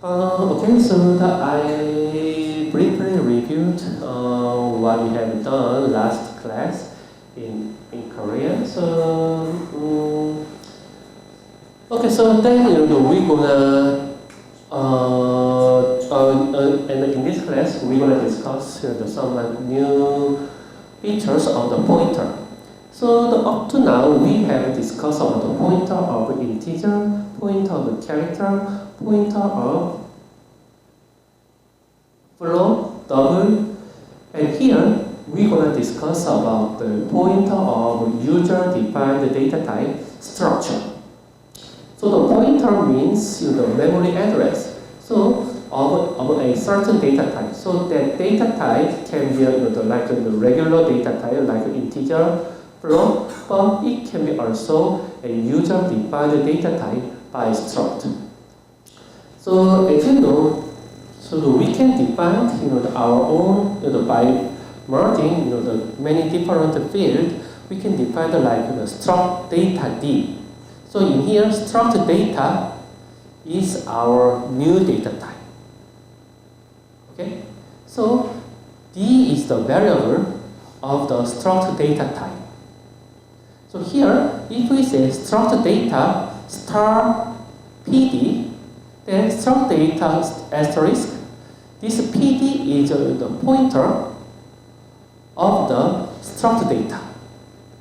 Okay, so I briefly reviewed what we have done last class in Korea. So, okay, so then we're gonna and in this class we're gonna discuss some new features of the pointer. So up to now we have discussed about the pointer of integer, pointer of character, pointer of float, double, and here we're gonna discuss about the pointer of user-defined data type structure. So the pointer means the memory address. So of a certain data type. So that data type can be like the regular data type, like integer, float, but it can be also a user-defined data type by struct. So as you know, so we can define our own by merging the many different fields. We can define like struct data D. So in here, struct data is our new data type. Okay, so D is the variable of the struct data type. So here, if we say struct data star PD, then struct data asterisk, this PD is the pointer of the struct data.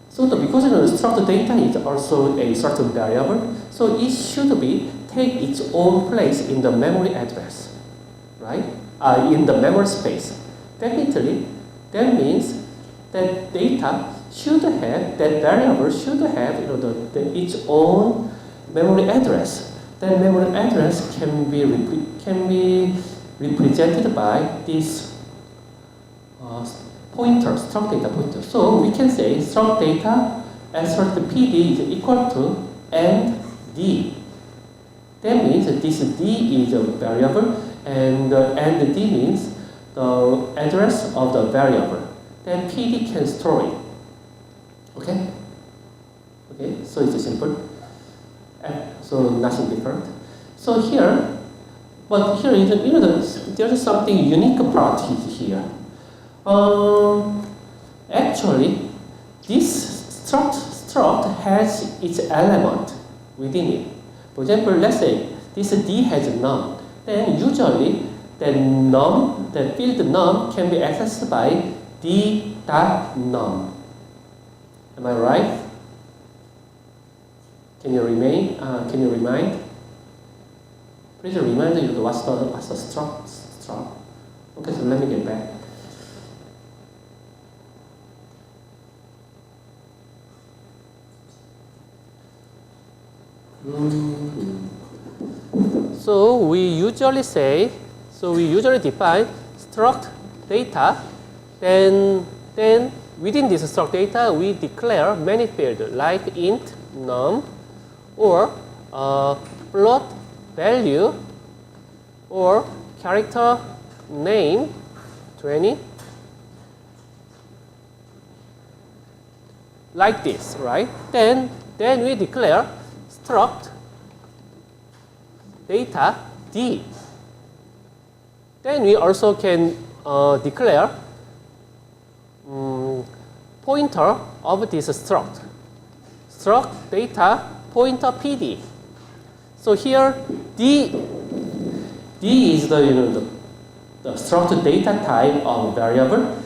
So because the struct data is also a certain variable, so it should be take its own place in the memory address, right? In the memory space. Definitely, that means that data should have, that variable should have its own memory address. That memory address can be represented by this pointer, struct data pointer. So we can say struct data asterisk PD is equal to and D. That means that this D is a variable and D means the address of the variable. Then PD can store it. Okay? Okay, so it's simple. So nothing different. So here, but here is there's something unique part here. Actually, this struct has its element within it. For example, let's say this D has none. Then usually the field none can be accessed by D dot none. Am I right? Can you remind? Please remind you what's the struct. Okay, so let me get back. So we usually define struct data, then within this struct data we declare many fields like int, num, or float value, or character name 20, like this, right? Then we declare struct data D. Then we also can declare pointer of this struct data pointer PD. So here D is the struct data type of variable,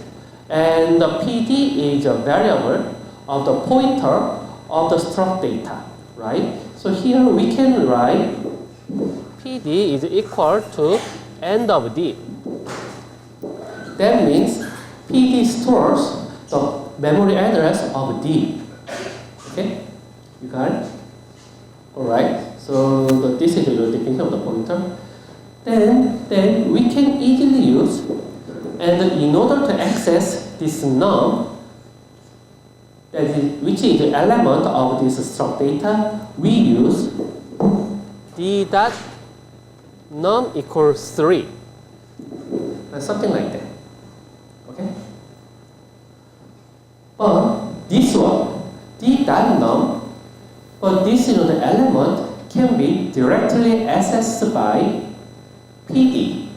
and the PD is a variable of the pointer of the struct data, right? So here we can write PD is equal to end of D. That means PD stores the memory address of D. Okay, you got it? All right. So this is the definition of the pointer. Then we can easily use, and in order to access this num, which is the element of this struct data, we use D dot num equals 3. Something like that. Okay? But this one, D dot num, but this the element can be directly accessed by PD.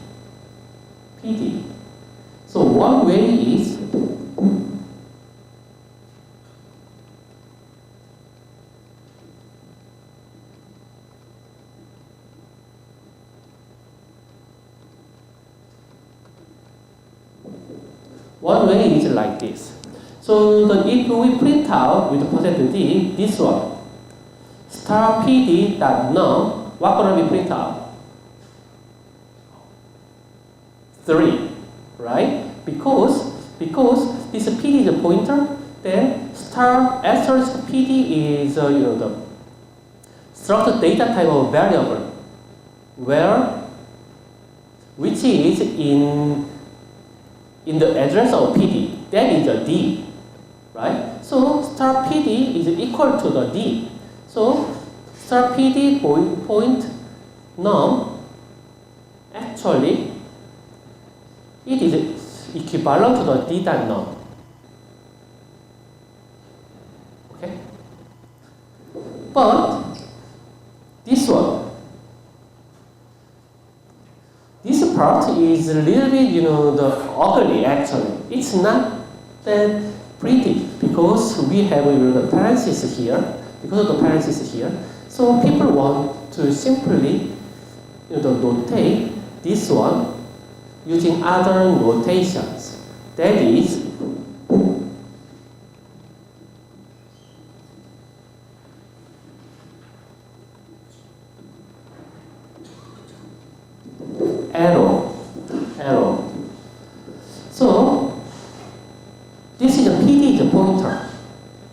PD. So one way is like this. So if we print out with percent D, this one, star PD dot num, what gonna be print out? 3, right? Because this PD is a pointer, then star asterisk PD is the structured data type of variable, which is in the address of PD. That is a D, right? So star PD is equal to the D. So star PD point num, actually it is equivalent to the D dot num. Okay? But this one, this part is a little bit, the ugly actually. It's not that pretty because we have the parentheses here. Because of the parentheses here, so people want to simply, notate this one using other notations. That is arrow. So this is a PD is a pointer.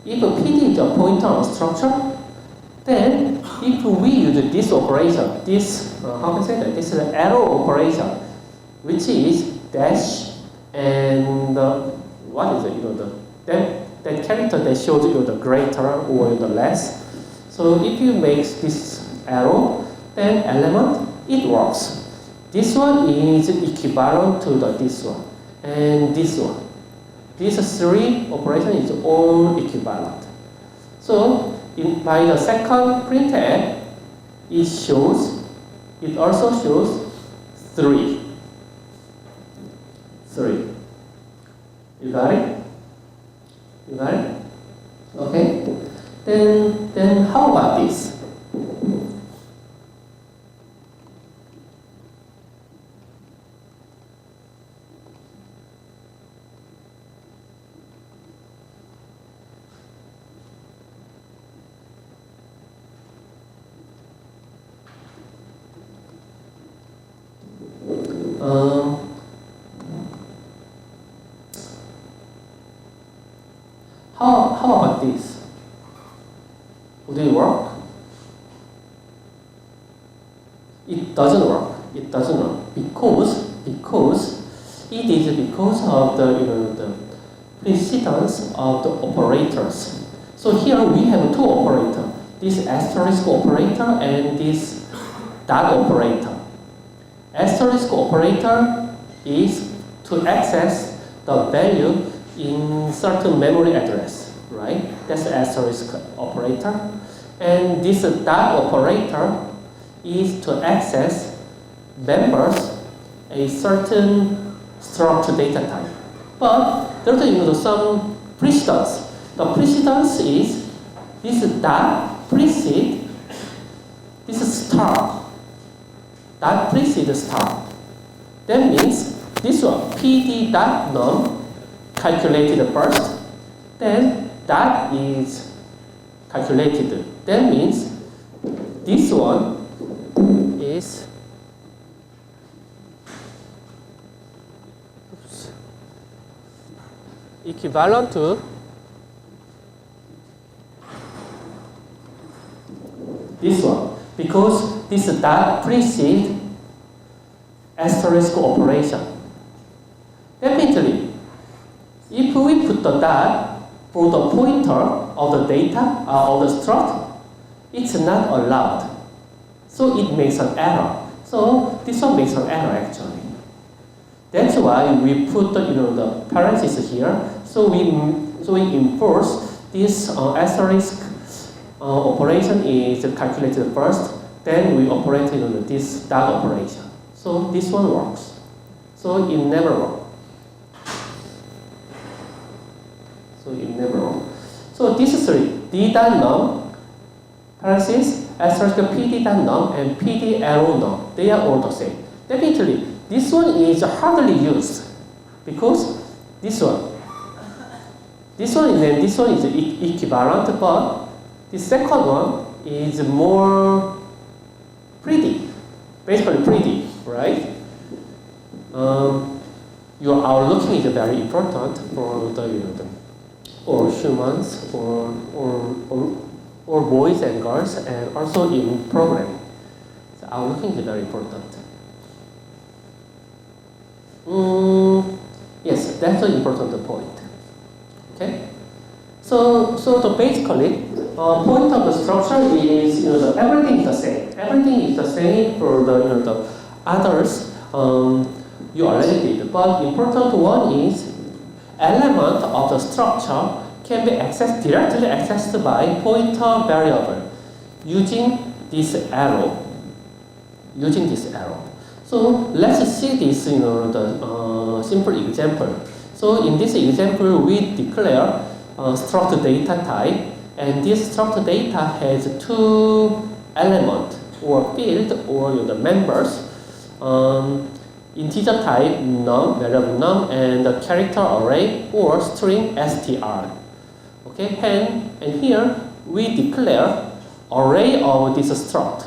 If a PD is a pointer or structure, then if we use this operation, this how can I say that? This is an arrow operation, which is dash and what is it? That character that shows the greater or the less. So if you make this arrow, then element, it works. This one is equivalent to this one and this one. These 3 operations is all equivalent. So by the second printf, it also shows 3. You got it? Okay. Then how about this? How about this? Would it work? It doesn't work. Because it is because of the precedence of the operators. So here we have 2 operators. This asterisk operator and this dot operator. Asterisk operator is to access the value in certain memory address, right? That's the asterisk operator. And this dot operator is to access members a certain structured data type. But there's some precedence. The precedence is this dot precede this star. Dot precede star. That means this one PD dot num calculated first, then that is calculated. That means this one is equivalent to this one because this dot precedes asterisk operation. Definitely, if we put the dot for the pointer of the data of the struct, it's not allowed. So it makes an error. So this one makes an error actually. That's why we put the parentheses here. So we enforce this asterisk operation is calculated first. Then we operate this dot operation. So this one works. So it never works. So these three, d.num, parenthesis, asterisk pd.num, and pd arrow num, they are all the same. Definitely, this one is hardly used because this one and this one is equivalent, but the second one is more pretty, basically pretty, right? Your outlooking is very important for the or humans or boys and girls, and also in programming. So outlooking is very important. Yes, that's an important point. Okay. So basically, point of the structure is everything is the same. Everything is the same for the others. You already did, but important one is element of the structure can be directly accessed by pointer variable using this arrow. So let's see this the simple example. So in this example, we declare struct data type, and this struct data has two elements or field or the members. Integer type num, variable num, and the character array or string str. Okay, and here we declare array of this struct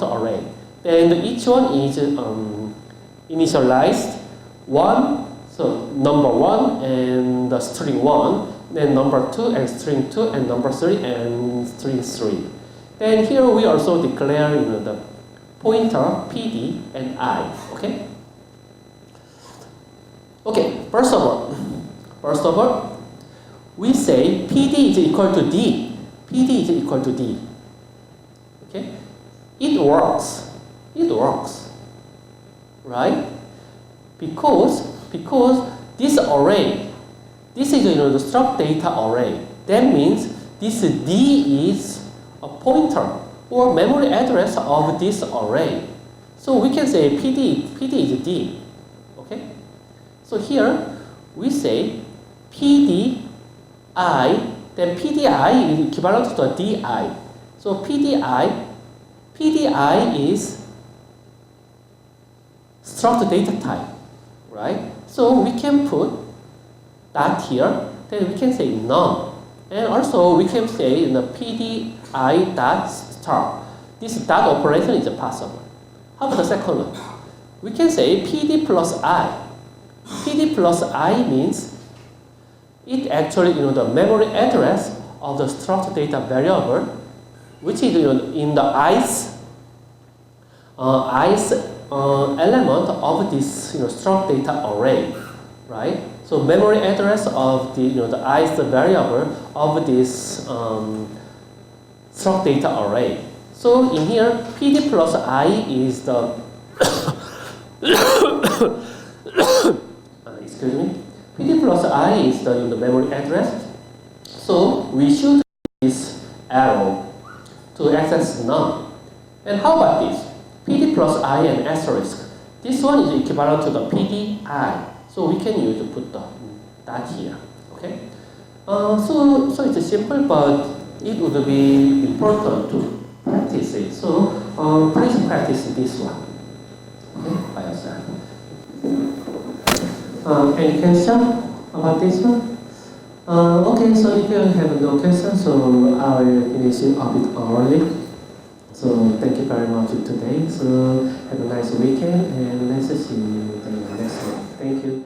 array. Then each one is initialized 1, so number 1 and the string 1, then number 2 and string 2, and number 3 and string 3. Then here we also declare the pointer PD and I. Okay, first of all, we say PD is equal to D. PD is equal to D. Okay, it works, right? Because this array, this is the struct data array. That means this D is a pointer or memory address of this array. So we can say PD is D. Okay? So here we say PDI, then PDI is equivalent to DI. So PDI is struct data type, right? So we can put that here, then we can say none. And also we can say the PDI dot star. This dot operation is possible. How about the second one? We can say PD plus I. PD plus I means it actually the memory address of the struct data variable, which is in the ith element of this struct data array, right? So memory address of the the ith variable of this struct data array. So in here, PD plus I is the excuse me. PD plus I is the memory address. So we should use this arrow to access none. And how about this? PD plus I and asterisk. This one is equivalent to the PDI. So we can use to put that here. Okay. So it's simple, but it would be important to practice it. So please practice this one. Okay, by yourself. Any question about this one? Okay, so if you have no questions, so I will finish it a bit early. So thank you very much today. So have a nice weekend, and let's see you in the next one. Thank you.